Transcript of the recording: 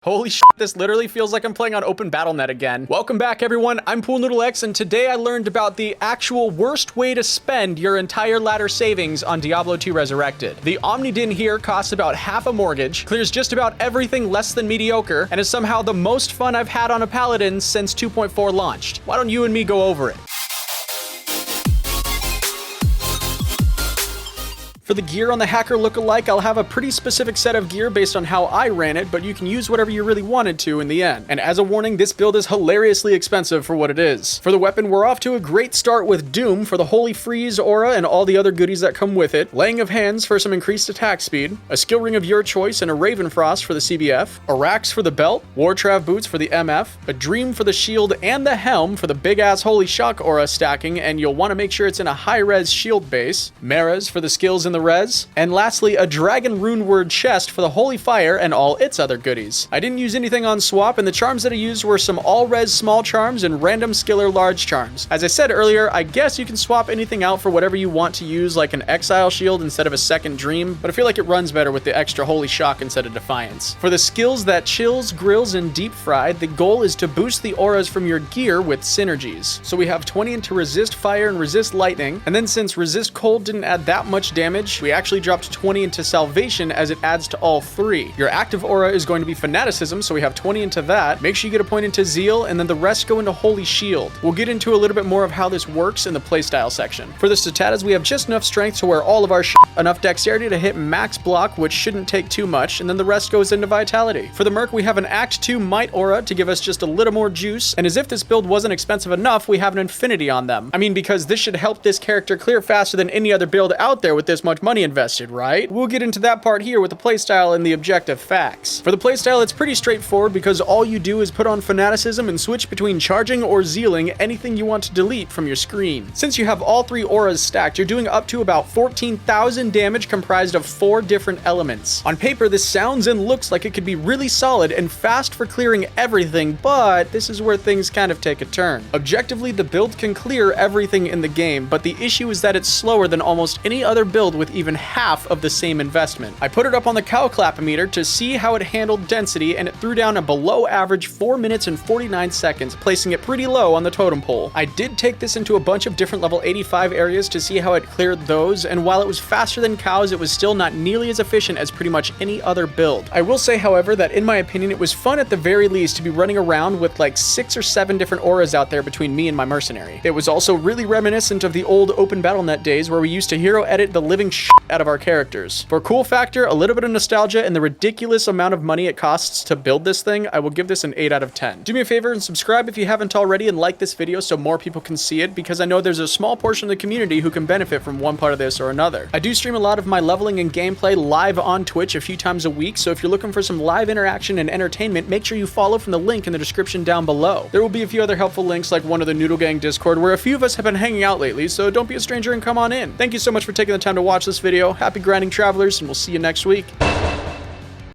Holy shit, this literally feels like I'm playing on Open Battlenet again. Welcome back, everyone. I'm PoolNoodleX, and today I learned about the actual worst way to spend your entire ladder savings on Diablo 2 Resurrected. The Omindin here costs about half a mortgage, clears just about everything less than mediocre, and is somehow the most fun I've had on a Paladin since 2.4 launched. Why don't you and me go over it? For the gear on the hacker lookalike, I'll have a pretty specific set of gear based on how I ran it, but you can use whatever you really wanted to in the end. And as a warning, this build is hilariously expensive for what it is. For the weapon, we're off to a great start with Doom for the Holy Freeze aura and all the other goodies that come with it, Laying of Hands for some increased attack speed, a skill ring of your choice and a Raven Frost for the CBF, a Rax for the belt, Wartrav boots for the MF, a Dream for the shield and the helm for the big-ass Holy Shock aura stacking, and you'll want to make sure it's in a high-res shield base, Maras for the skills in the res, and lastly, a Dragon Rune Word chest for the Holy Fire and all its other goodies. I didn't use anything on swap, and the charms that I used were some all-res small charms and random skiller large charms. As I said earlier, I guess you can swap anything out for whatever you want to use, like an Exile shield instead of a second Dream, but I feel like it runs better with the extra Holy Shock instead of Defiance. For the skills that chills, grills, and deep fry, the goal is to boost the auras from your gear with synergies. So we have 20 into resist fire and resist lightning, and then since resist cold didn't add that much damage, we actually dropped 20 into salvation as it adds to all three. Your active aura is going to be fanaticism, so we have 20 into that. Make sure you get a point into zeal, and then the rest go into holy shield. We'll get into a little bit more of how this works in the playstyle section. For the Statatatatas, we have just enough strength to wear all of our enough dexterity to hit max block, which shouldn't take too much, and then the rest goes into vitality. For the Merc, we have an Act 2 might aura to give us just a little more juice, and as if this build wasn't expensive enough, we have an infinity on them. I mean, because this should help this character clear faster than any other build out there with this much money invested, right? We'll get into that part here with the playstyle and the objective facts. For the playstyle, it's pretty straightforward because all you do is put on fanaticism and switch between charging or zealing anything you want to delete from your screen. Since you have all three auras stacked, you're doing up to about 14,000 damage comprised of 4 different elements. On paper, this sounds and looks like it could be really solid and fast for clearing everything, but this is where things kind of take a turn. Objectively, the build can clear everything in the game, but the issue is that it's slower than almost any other build with even half of the same investment. I put it up on the cow clapometer to see how it handled density, and it threw down a below average 4 minutes and 49 seconds, placing it pretty low on the totem pole. I did take this into a bunch of different level 85 areas to see how it cleared those, and while it was faster than cows, it was still not nearly as efficient as pretty much any other build. I will say, however, that in my opinion, it was fun at the very least to be running around with like 6 or 7 different auras out there between me and my mercenary. It was also really reminiscent of the old Open Battlenet days where we used to hero edit the living shit out of our characters. For cool factor, a little bit of nostalgia, and the ridiculous amount of money it costs to build this thing, I will give this an 8 out of 10. Do me a favor and subscribe if you haven't already, and like this video so more people can see it, because I know there's a small portion of the community who can benefit from one part of this or another. I do stream a lot of my leveling and gameplay live on Twitch a few times a week, so if you're looking for some live interaction and entertainment, make sure you follow from the link in the description down below. There will be a few other helpful links, like one of the Noodle Gang Discord, where a few of us have been hanging out lately, so don't be a stranger and come on in. Thank you so much for taking the time to watch this video. Happy grinding, travelers, and we'll see you next week.